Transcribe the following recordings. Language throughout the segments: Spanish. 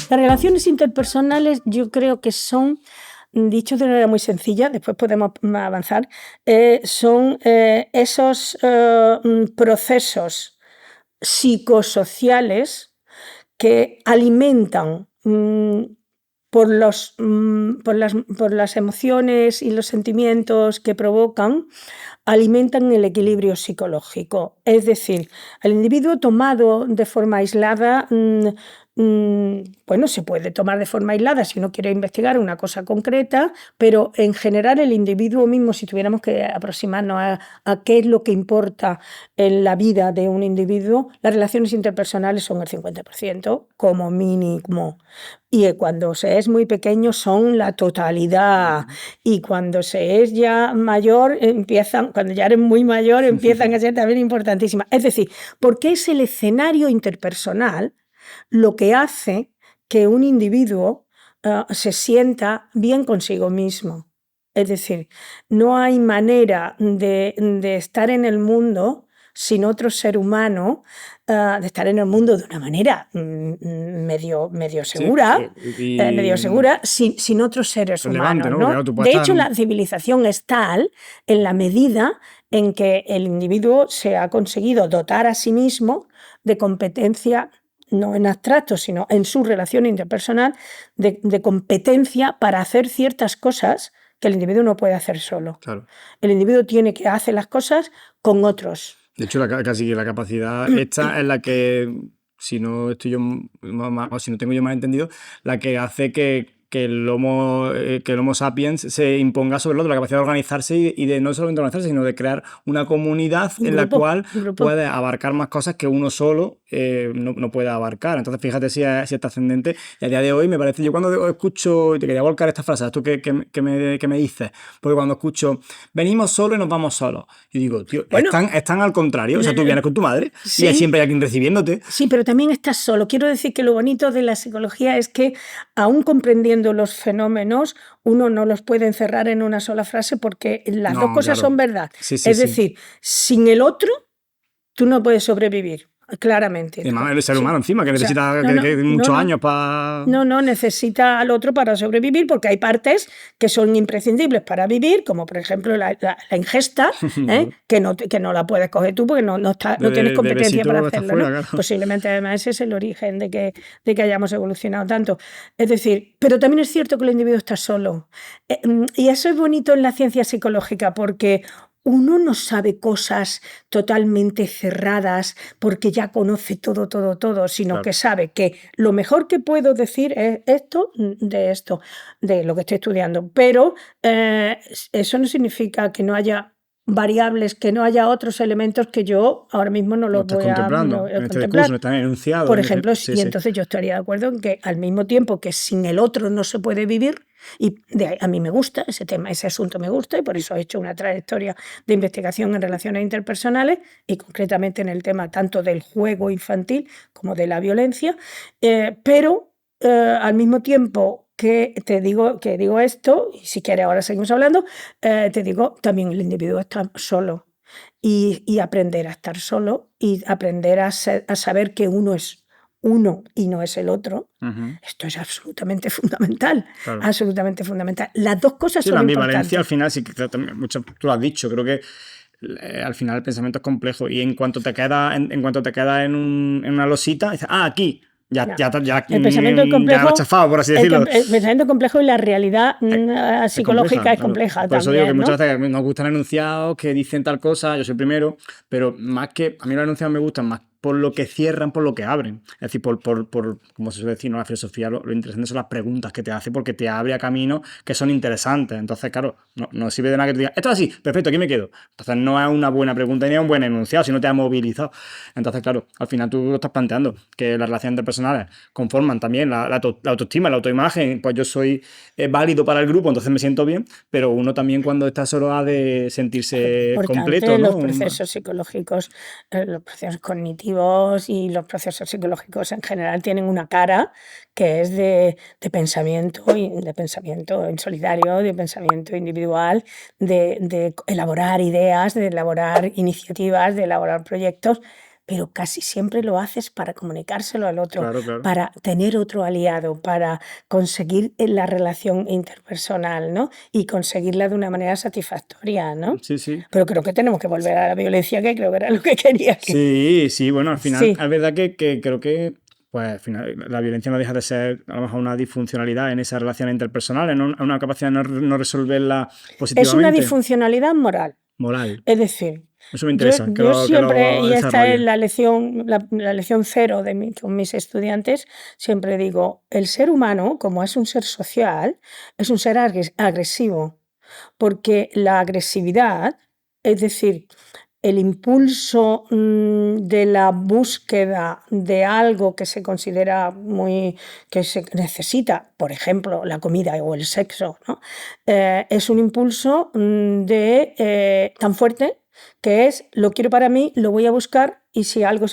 Las relaciones interpersonales yo creo que son, dicho de una manera muy sencilla, después podemos avanzar, son esos procesos psicosociales que alimentan por las emociones y los sentimientos que provocan, alimentan el equilibrio psicológico. Es decir, el individuo tomado de forma aislada, bueno, se puede tomar de forma aislada si uno quiere investigar una cosa concreta, pero en general el individuo mismo, si tuviéramos que aproximarnos a qué es lo que importa en la vida de un individuo, las relaciones interpersonales son el 50%, como mínimo. Y cuando se es muy pequeño son la totalidad. Y cuando se es ya mayor, cuando ya eres muy mayor, empiezan a ser también importantísimas. Es decir, porque es el escenario interpersonal lo que hace que un individuo se sienta bien consigo mismo. Es decir, no hay manera de estar en el mundo sin otro ser humano, de estar en el mundo de una manera medio segura, medio segura, sin otros seres humanos, ¿no? Claro, de hecho, la civilización es tal en la medida en que el individuo se ha conseguido dotar a sí mismo de competencia, no en abstracto, sino en su relación interpersonal, de competencia para hacer ciertas cosas que el individuo no puede hacer solo. Claro. El individuo tiene que hacer las cosas con otros. De hecho, casi la capacidad esta es la que, si no tengo yo mal entendido, la que hace que el Homo sapiens se imponga sobre el otro, la capacidad de organizarse y de no solamente organizarse, sino de crear una comunidad en la cual puede abarcar más cosas que uno solo no puede abarcar. Entonces, fíjate si es ascendente. Y a día de hoy me parece, yo cuando escucho, te quería volcar esta frase, ¿tú qué me dices? Porque cuando escucho, venimos solos y nos vamos solos, yo digo, tío, bueno, están al contrario. O sea, tú vienes con tu madre, sí, y siempre hay alguien recibiéndote. Sí, pero también estás solo. Quiero decir que lo bonito de la psicología es que, aún comprendiendo los fenómenos, uno no los puede encerrar en una sola frase porque las dos cosas son verdad. Sí, es decir, sin el otro, tú no puedes sobrevivir. Claramente. Y además el ser humano encima, que necesita muchos años para... No, necesita al otro para sobrevivir, porque hay partes que son imprescindibles para vivir, como por ejemplo la ingesta, que no la puedes coger tú porque no tienes competencia para hacerlo. Fuera, claro. Posiblemente además ese es el origen de que hayamos evolucionado tanto. Es decir, pero también es cierto que el individuo está solo. Y eso es bonito en la ciencia psicológica, porque uno no sabe cosas totalmente cerradas porque ya conoce todo, sino que sabe que lo mejor que puedo decir es esto, de lo que estoy estudiando. Pero eso no significa que no haya variables, que no haya otros elementos que yo ahora mismo no los voy a contemplar. Este discurso no están enunciados. Por ejemplo, entonces yo estaría de acuerdo en que al mismo tiempo que sin el otro no se puede vivir, y a mí me gusta ese tema, ese asunto me gusta, y por eso he hecho una trayectoria de investigación en relaciones interpersonales y concretamente en el tema tanto del juego infantil como de la violencia, pero al mismo tiempo que digo esto, y si quieres ahora seguimos hablando, te digo, también el individuo está solo, y aprender a estar solo y aprender a saber que uno es uno y no es el otro. Esto es absolutamente fundamental. Claro. Absolutamente fundamental. Las dos cosas son importantes. La ambivalencia al final, sí, tú lo has dicho, creo que al final el pensamiento es complejo y en cuanto te quedas en una losita, dices, aquí. Ya el pensamiento complejo, ya chafado, por así decirlo. El pensamiento complejo y la realidad psicológica es compleja. Por eso también, digo que muchas veces nos gustan enunciados que dicen tal cosa, yo soy el primero, pero más que a mí los enunciados me gustan más por lo que cierran, por lo que abren. Es decir, por como se suele decir, ¿no? La filosofía, lo interesante son las preguntas que te hace porque te abre a caminos que son interesantes. Entonces, claro, no sirve de nada que te digas, esto es así, perfecto, aquí me quedo. Entonces, no es una buena pregunta ni es un buen enunciado, si no te ha movilizado. Entonces, claro, al final tú lo estás planteando, que las relaciones interpersonales conforman también la autoestima, la autoimagen. Pues yo soy válido para el grupo, entonces me siento bien, pero uno también cuando está solo ha de sentirse completo, ¿no? Los procesos psicológicos, los procesos cognitivos y los procesos psicológicos en general tienen una cara que es de pensamiento, y de pensamiento en solidario, de pensamiento individual, de elaborar ideas, de elaborar iniciativas, de elaborar proyectos, pero casi siempre lo haces para comunicárselo al otro, Claro. para tener otro aliado, para conseguir la relación interpersonal, ¿no? Y conseguirla de una manera satisfactoria, ¿no? Sí. Pero creo que tenemos que volver a la violencia, que creo que era lo que quería. Sí, bueno, al final Sí. es verdad que creo que pues al final la violencia no deja de ser a lo mejor una disfuncionalidad en esas relaciones interpersonales, ¿no? Una capacidad de no resolverla Es una positivamente. disfuncionalidad moral. Moral. Es decir, Eso me interesa, que yo lo siempre, y esta es desarrolle. la lección cero con mis estudiantes, siempre digo, el ser humano, como es un ser social, es un ser agresivo, porque la agresividad, es decir, el impulso de la búsqueda de algo que se considera que se necesita, por ejemplo, la comida o el sexo, ¿no? Es un impulso tan fuerte que es lo quiero para mí, lo voy a buscar y si algo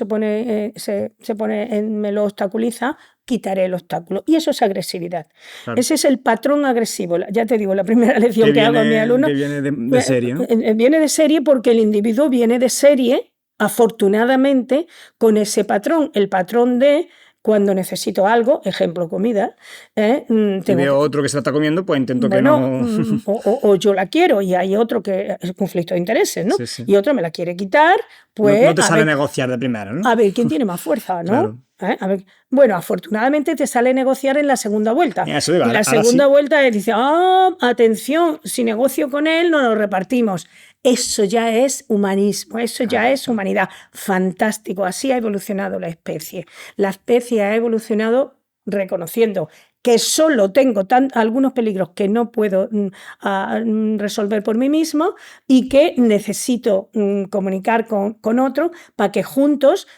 me lo obstaculiza, quitaré el obstáculo. Y eso es agresividad. Claro. Ese es el patrón agresivo. Ya te digo, la primera lección que hago a mi alumno. Que viene de serie, ¿no? Viene de serie porque el individuo viene de serie, afortunadamente, con ese patrón. El patrón de cuando necesito algo, ejemplo, comida. Si veo otro que se la está comiendo, pues intento que no. O yo la quiero y hay otro que es conflicto de intereses, ¿no? Sí. Y otro me la quiere quitar, pues. No te sale negociar de primera, ¿no? A ver quién tiene más fuerza, ¿no? Claro. A ver, bueno, afortunadamente te sale negociar en la segunda vuelta. Eso digo, y la segunda vuelta dice, atención, si negocio con él, no lo repartimos. Eso ya es humanismo, eso ya es humanidad. Fantástico, así ha evolucionado la especie. La especie ha evolucionado reconociendo que solo tengo algunos peligros que no puedo resolver por mí mismo y que necesito comunicar con otro para que juntos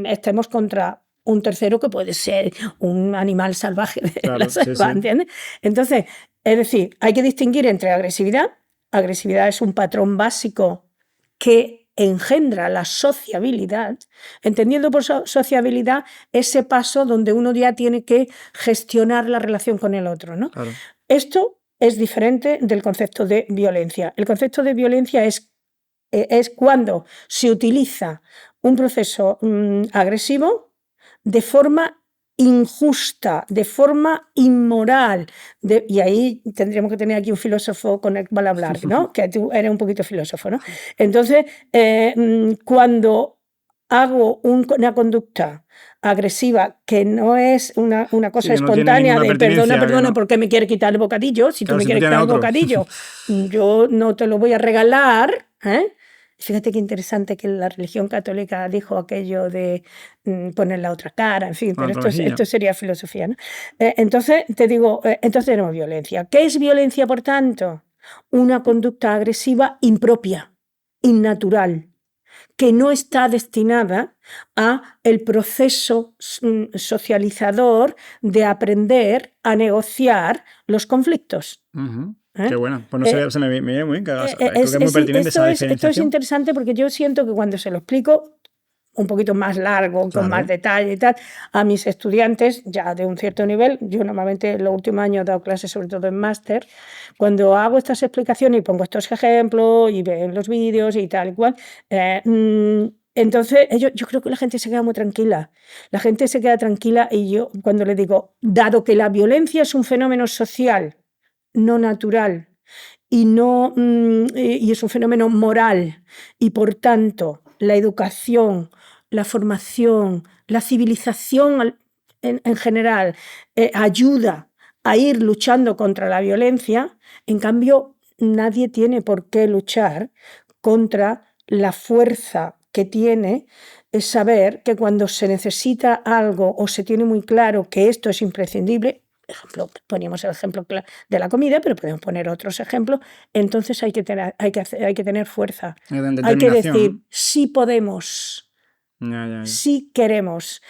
estemos contra un tercero que puede ser un animal salvaje de la selva, ¿entiendes? Entonces, es decir, hay que distinguir entre agresividad. Agresividad es un patrón básico que engendra la sociabilidad, entendiendo por sociabilidad ese paso donde uno ya tiene que gestionar la relación con el otro, ¿no? Claro. Esto es diferente del concepto de violencia. El concepto de violencia es cuando se utiliza un proceso agresivo de forma injusta, de forma inmoral, y ahí tendríamos que tener aquí un filósofo con el cual hablar, ¿no? Que tú eres un poquito filósofo, ¿no? Entonces, cuando hago una conducta agresiva que no es una cosa espontánea de perdona, porque me quiere quitar el bocadillo, si tú me quieres quitar el bocadillo, yo no te lo voy a regalar, ¿eh? Fíjate qué interesante que la religión católica dijo aquello de poner la otra cara, en fin, pero esto sería filosofía, ¿no? Entonces, te digo, entonces tenemos violencia. ¿Qué es violencia, por tanto? Una conducta agresiva impropia, innatural, que no está destinada a el proceso socializador de aprender a negociar los conflictos. Qué buena. Pues no sé, se me viene muy bien. Creo que es muy pertinente esa diferenciación. Esto es interesante porque yo siento que cuando se lo explico un poquito más largo, con más detalle y tal, a mis estudiantes ya de un cierto nivel, yo normalmente en los últimos años he dado clases sobre todo en máster, cuando hago estas explicaciones y pongo estos ejemplos y ven los vídeos y tal y cual, entonces yo creo que la gente se queda muy tranquila. La gente se queda tranquila y yo cuando le digo, dado que la violencia es un fenómeno social, no natural y es un fenómeno moral y por tanto la educación, la formación, la civilización en general ayuda a ir luchando contra la violencia. En cambio, nadie tiene por qué luchar contra la fuerza que tiene es saber que cuando se necesita algo o se tiene muy claro que esto es imprescindible, poníamos el ejemplo de la comida, pero podemos poner otros ejemplos, entonces hay que tener fuerza. Hay que decir, sí podemos, sí queremos,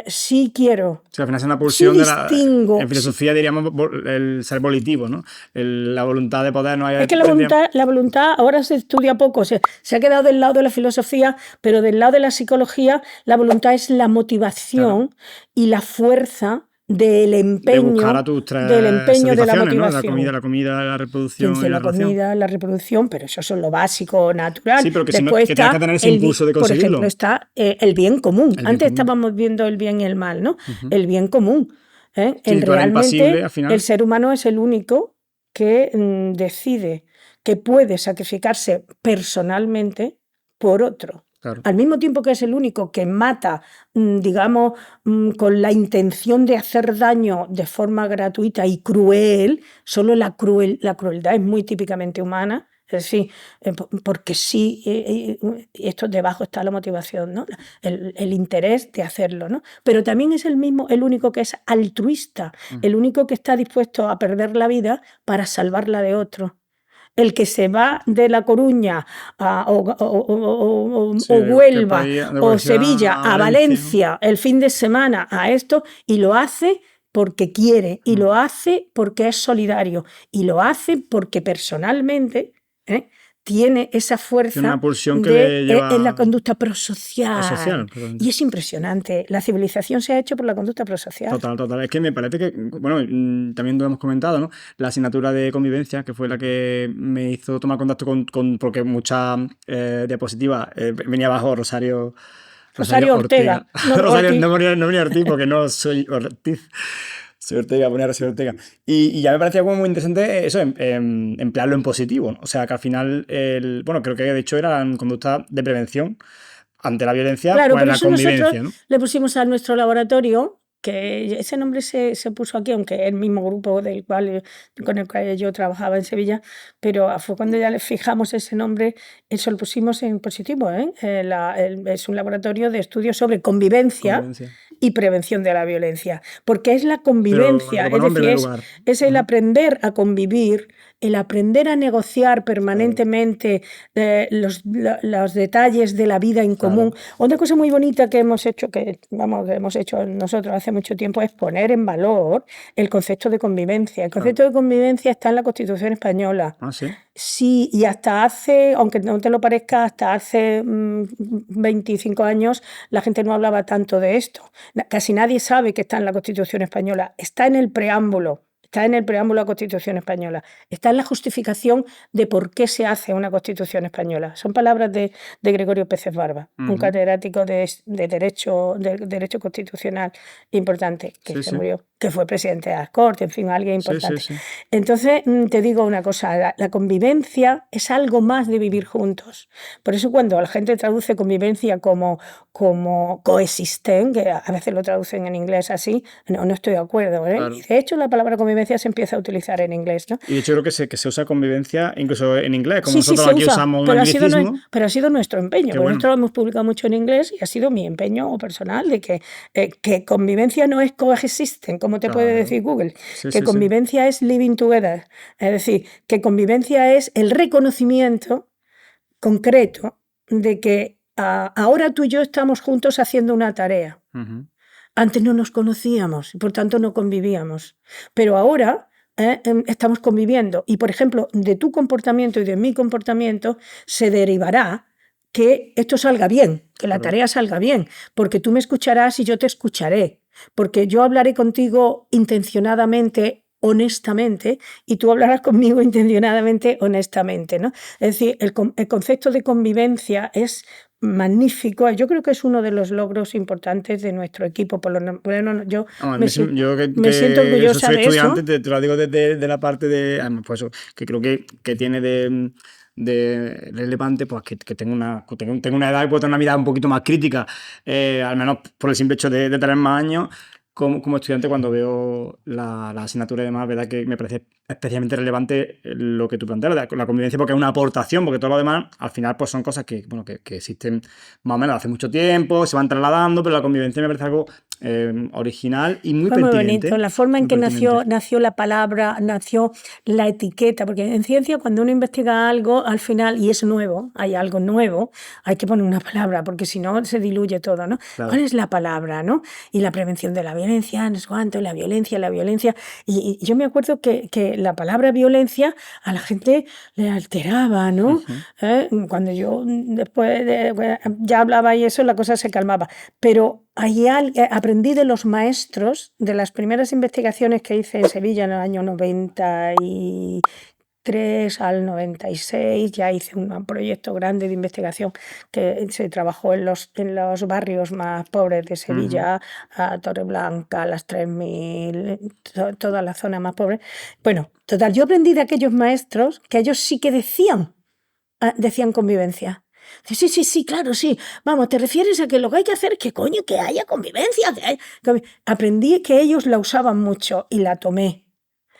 sí quiero. O sea, al final es una pulsión en filosofía diríamos el ser volitivo, ¿no? La voluntad de poder no hay. Es que la voluntad ahora se estudia poco, se ha quedado del lado de la filosofía, pero del lado de la psicología la voluntad es la motivación y la fuerza del De empeño, buscar a tus del empeño de la satisfacciones, ¿no? motivación. La comida, la reproducción Piense y la la relación. comida, la reproducción, pero eso es lo básico, natural. Sí, pero que, si no, Después que tengas que está, tener ese impulso de por ejemplo, conseguirlo. está el bien común. El bien Antes común. estábamos viendo el bien y el mal, ¿no? Ujú. El bien común. Sí, si tú eres Realmente impasible, al el final. ser humano es el único que decide que puede sacrificarse personalmente por otro. Claro. Al mismo tiempo que es el único que mata, digamos, con la intención de hacer daño de forma gratuita y cruel, solo la crueldad es muy típicamente humana. Es decir, porque sí, esto debajo está la motivación, ¿no? El interés de hacerlo, ¿no? Pero también es el único que es altruista, el único que está dispuesto a perder la vida para salvarla de otro. El que se va de La Coruña Sí, o que para Huelva ir de o Valencia Sevilla a a Valencia, ¿no? Valencia el fin de semana a esto y lo hace porque quiere y lo hace porque es solidario y lo hace porque personalmente tiene esa Tiene fuerza una pulsión que de le en la lleva conducta a social, prosocial. totalmente. Y es impresionante. La civilización se ha hecho por la conducta prosocial. Total, total. Es que me parece que, bueno, también lo hemos comentado, ¿no? La asignatura de convivencia, que fue la que me hizo tomar contacto porque muchas diapositivas venía abajo Rosario Rosario Ortega, Ortega. no Rosario, Ortiz. no ponía Ortiz porque no soy Ortiz. Soy Ortega, ponía Rosario Ortega. Y ya me parecía como muy interesante eso, emplearlo en positivo, ¿no? O sea, que al final, bueno, creo que de hecho eran conductas de prevención ante la violencia, Claro, pues por la eso nosotros convivencia, ¿no? le pusimos a nuestro laboratorio, que ese nombre se puso aquí, aunque es el mismo grupo con el cual yo trabajaba en Sevilla, pero fue cuando ya le fijamos ese nombre, eso lo pusimos en positivo. Es un laboratorio de estudios sobre convivencia Convivencia. y prevención de la violencia, porque es la Pero convivencia, lo es ponemos en decir, primer lugar. es el aprender a convivir, el aprender a negociar permanentemente los detalles de la vida en común. Claro. Otra cosa muy bonita que hemos hecho, que hemos hecho nosotros hace mucho tiempo, es poner en valor el concepto de convivencia. El concepto de convivencia está en la Constitución española. Ah, sí. Sí, y hasta hace, aunque no te lo parezca, hasta hace 25 años la gente no hablaba tanto de esto. Casi nadie sabe que está en la Constitución española. Está en el preámbulo. Está en el preámbulo de la Constitución española. Está en la justificación de por qué se hace una Constitución española. Son palabras de Gregorio Pérez Barba, un catedrático de derecho constitucional importante, que Sí, se sí. murió, que fue presidente de las Cortes, en fin, alguien Sí, importante. sí, sí. Entonces, te digo una cosa, la convivencia es algo más de vivir juntos. Por eso cuando la gente traduce convivencia como coexisten, que a veces lo traducen en inglés así, no estoy de acuerdo. Claro. Y de hecho la palabra convivencia se empieza a utilizar en inglés, ¿no? Y de hecho creo que se usa convivencia incluso en inglés, como Sí, nosotros se aquí usa, usamos un pero anglicismo. ha sido nuestro empeño, Qué porque bueno. nosotros lo hemos publicado mucho en inglés y ha sido mi empeño personal de que convivencia no es coexisten, como te puede Claro. decir Google, Sí, que sí, sí. convivencia es living together, es decir, que convivencia es el reconocimiento concreto de que ahora tú y yo estamos juntos haciendo una tarea. Ujú. Antes no nos conocíamos y por tanto no convivíamos, pero ahora estamos conviviendo y, por ejemplo, de tu comportamiento y de mi comportamiento se derivará que esto salga bien, que la Claro. tarea salga bien, porque tú me escucharás y yo te escucharé, porque yo hablaré contigo intencionadamente, honestamente, y tú hablarás conmigo intencionadamente, honestamente, ¿no? Es decir, el concepto de convivencia es magnífico. Yo creo que es uno de los logros importantes de nuestro equipo. Bueno, yo Vamos, me siento que eso orgullosa soy de eso. estudiante, te lo digo de la parte de, además, pues eso, que creo que tiene de relevante, pues que tengo una edad y puedo tener una mirada un poquito más crítica, al menos por el simple hecho de tener más años. Como estudiante, cuando veo la asignatura y demás, verdad que me parece especialmente relevante lo que tú planteas, la convivencia, porque es una aportación, porque todo lo demás, al final, pues son cosas que existen más o menos hace mucho tiempo, se van trasladando, pero la convivencia me parece algo original y muy Fue muy pertinente. bonito. La forma en Muy que pertinente. nació la palabra, nació la etiqueta, porque en ciencia cuando uno investiga algo, al final, y es nuevo, hay algo nuevo, hay que poner una palabra, porque si no se diluye todo, ¿no? Claro. ¿Cuál es la palabra, no? Y la prevención de la violencia, no sé cuánto, la violencia. Y yo me acuerdo que la palabra violencia a la gente le alteraba, ¿no? Cuando yo después ya hablaba y eso, la cosa se calmaba. Pero aprendí de los maestros, de las primeras investigaciones que hice en Sevilla en el año 93 al 96, ya hice un proyecto grande de investigación que se trabajó en los barrios más pobres de Sevilla, a Torreblanca, Las 3000, toda la zona más pobre. Bueno, total, yo aprendí de aquellos maestros que ellos sí que decían convivencia. Sí, sí, sí, claro, sí. Vamos, te refieres a que lo que hay que hacer es que coño, que haya convivencia. Aprendí que ellos la usaban mucho y la tomé.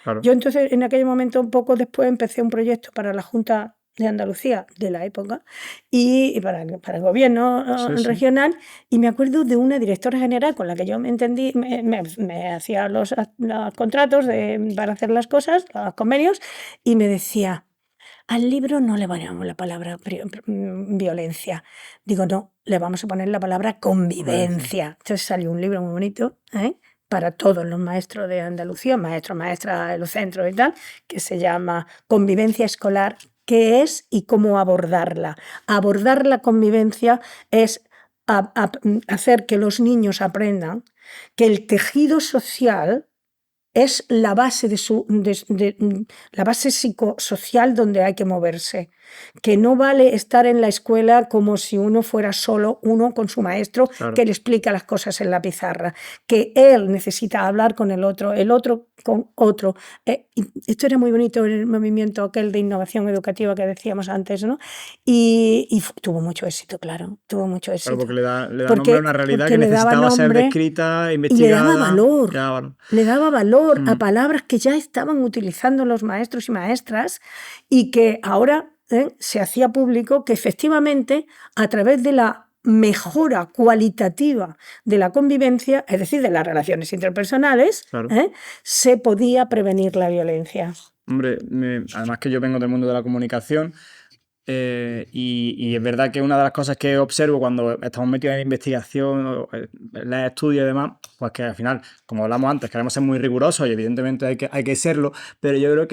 Claro. Yo entonces, en aquel momento, un poco después, empecé un proyecto para la Junta de Andalucía de la época y para el gobierno regional, y me acuerdo de una directora general con la que yo me entendí, me hacía los contratos para hacer las cosas, los convenios, y me decía: al libro no le ponemos la palabra violencia. Digo, no, le vamos a poner la palabra convivencia. Entonces salió un libro muy bonito, para todos los maestros de Andalucía, maestros, maestras de los centros y tal, que se llama Convivencia Escolar, qué es y cómo abordarla. Abordar la convivencia es hacer que los niños aprendan que el tejido social es la base la base psicosocial donde hay que moverse, que no vale estar en la escuela como si uno fuera solo uno con su maestro que le explica las cosas en la pizarra, que él necesita hablar con el otro con otro. Esto era muy bonito en el movimiento aquel de innovación educativa que decíamos antes, ¿no? Y tuvo mucho éxito, claro, tuvo mucho éxito. Claro, porque le da nombre a una realidad que necesitaba ser descrita, investigada. Y le daba valor a palabras que ya estaban utilizando los maestros y maestras y que ahora se hacía público que efectivamente a través de la mejora cualitativa de la convivencia, es decir, de las relaciones interpersonales, se podía prevenir la violencia. Hombre, además que yo vengo del mundo de la comunicación, y es verdad que una de las cosas que observo cuando estamos metidos en investigación, en los estudios y demás, pues que al final, como hablamos antes, queremos ser muy rigurosos y evidentemente hay que serlo, pero yo creo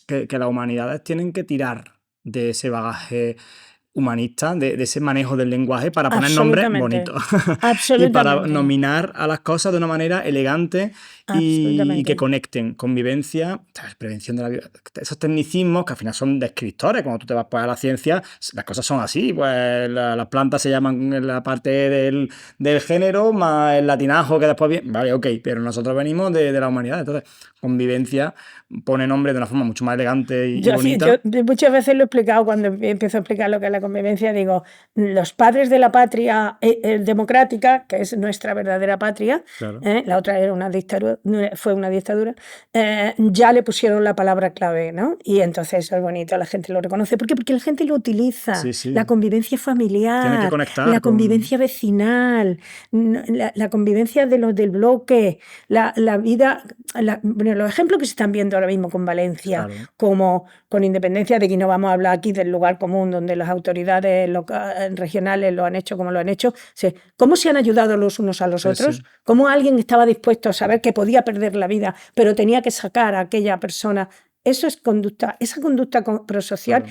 que las humanidades tienen que tirar de ese bagaje humanista, de ese manejo del lenguaje para poner nombres bonitos y para nominar a las cosas de una manera elegante y que conecten. Convivencia, prevención de la violencia, esos tecnicismos que al final son descriptores. Cuando tú te vas pues, a la ciencia, las cosas son así, pues las plantas se llaman en la parte del género más el latinajo que después viene, vale, ok, pero nosotros venimos de la humanidad, entonces convivencia pone nombre de una forma mucho más elegante y bonita. Yo muchas veces lo he explicado cuando empiezo a explicar lo que es la convivencia, digo, los padres de la patria democrática, que es nuestra verdadera patria, la otra era una dictadura, fue una dictadura, ya le pusieron la palabra clave, ¿no? Y entonces eso es bonito, la gente lo reconoce. ¿Por qué? Porque la gente lo utiliza. La convivencia familiar, tiene que conectar la convivencia vecinal, la convivencia de los del bloque, la vida, los ejemplos que se están viendo ahora mismo con Valencia, como con independencia de que no vamos a hablar aquí del lugar común donde las autoridades regionales lo han hecho como lo han hecho, cómo se han ayudado los unos a los otros, cómo alguien estaba dispuesto a saber que podía perder la vida, pero tenía que sacar a aquella persona. Eso es conducta, esa conducta prosocial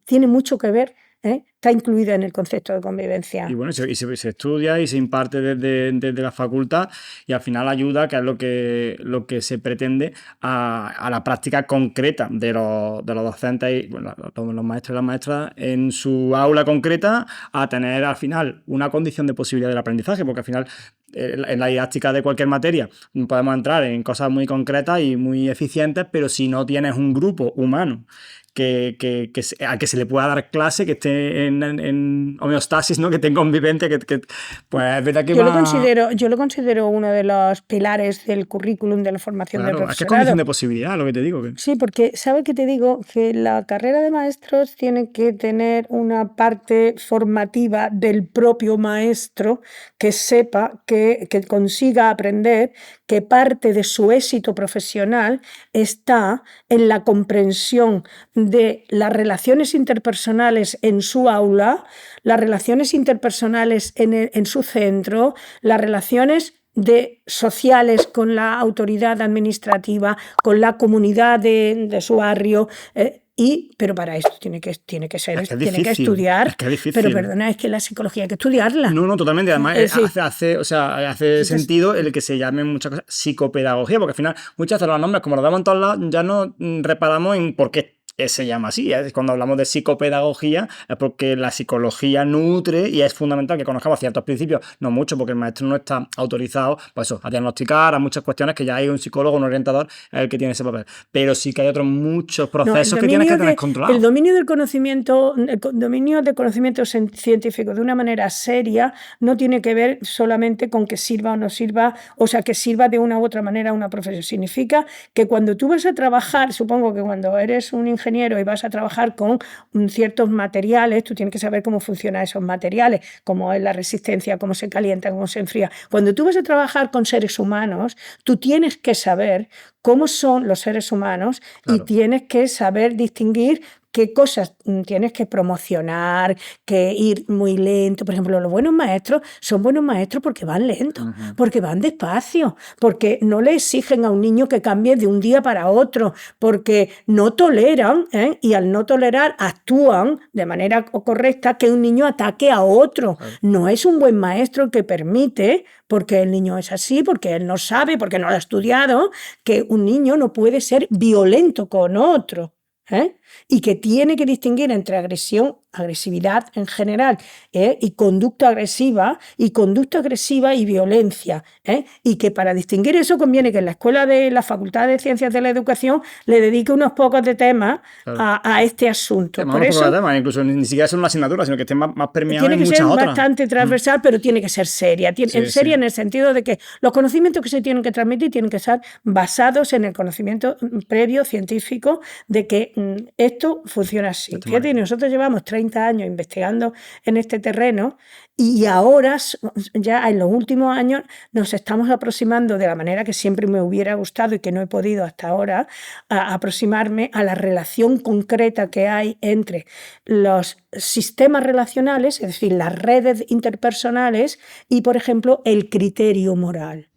tiene mucho que ver, está incluida en el concepto de convivencia. Y bueno, se estudia y se imparte desde la facultad y al final ayuda, que es lo que se pretende, a la práctica concreta de los docentes y bueno, los maestros y las maestras en su aula concreta, a tener al final una condición de posibilidad del aprendizaje, porque al final en la didáctica de cualquier materia podemos entrar en cosas muy concretas y muy eficientes, pero si no tienes un grupo humano a que se le pueda dar clase, que esté en homeostasis, ¿no? Que esté convivente, pues es verdad que yo lo considero uno de los pilares del currículum de la formación del profesorado. Es que es condición de posibilidad, lo que te digo. Sí, porque ¿sabes qué te digo? Que la carrera de maestros tiene que tener una parte formativa del propio maestro que sepa, que consiga aprender que parte de su éxito profesional está en la comprensión de las relaciones interpersonales en su aula, las relaciones interpersonales en su centro, las relaciones sociales con la autoridad administrativa, con la comunidad de su barrio. Pero para esto tiene que ser, Es que es tiene que difícil, estudiar. es que es difícil. Pero perdona, es que la psicología hay que estudiarla. No, totalmente. Además, Es decir, hace sentido el que se llamen muchas cosas psicopedagogía, porque al final muchas veces los nombres, como los damos en todos lados, ya no reparamos en por qué se llama así. Cuando hablamos de psicopedagogía es porque la psicología nutre y es fundamental que conozcamos ciertos principios, no mucho, porque el maestro no está autorizado pues eso, a diagnosticar a muchas cuestiones que ya hay un psicólogo, un orientador el que tiene ese papel. Pero sí que hay otros muchos procesos que tienes que tener controlados. El dominio del conocimiento, científico de una manera seria no tiene que ver solamente con que sirva o no sirva, o sea, que sirva de una u otra manera a una profesión. Significa que cuando tú vas a trabajar, supongo que cuando eres un ingeniero y vas a trabajar con ciertos materiales, tú tienes que saber cómo funcionan esos materiales, cómo es la resistencia, cómo se calienta, cómo se enfría. Cuando tú vas a trabajar con seres humanos, tú tienes que saber cómo son los seres humanos, claro, y tienes que saber distinguir qué cosas tienes que promocionar, que ir muy lento. Por ejemplo, los buenos maestros son buenos maestros porque van lentos, porque van despacio, porque no le exigen a un niño que cambie de un día para otro, porque no toleran, y al no tolerar actúan de manera correcta que un niño ataque a otro. No es un buen maestro el que permite, porque el niño es así, porque él no sabe, porque no lo ha estudiado, que un niño no puede ser violento con otro. Y que tiene que distinguir entre agresividad en general, y conducta agresiva y violencia, y que para distinguir eso conviene que en la escuela de la Facultad de Ciencias de la Educación le dedique unos pocos de temas, claro, a este asunto. Por eso, de temas, incluso ni siquiera son una asignatura, sino que estén más permeados en muchas otras. Tiene que ser bastante transversal, pero tiene que ser seria. Seria en el sentido de que los conocimientos que se tienen que transmitir tienen que estar basados en el conocimiento previo científico de que esto funciona así. Fíjate, nosotros llevamos 30 años investigando en este terreno y ahora, ya en los últimos años, nos estamos aproximando de la manera que siempre me hubiera gustado y que no he podido hasta ahora, a aproximarme a la relación concreta que hay entre los sistemas relacionales, es decir, las redes interpersonales y, por ejemplo, el criterio moral.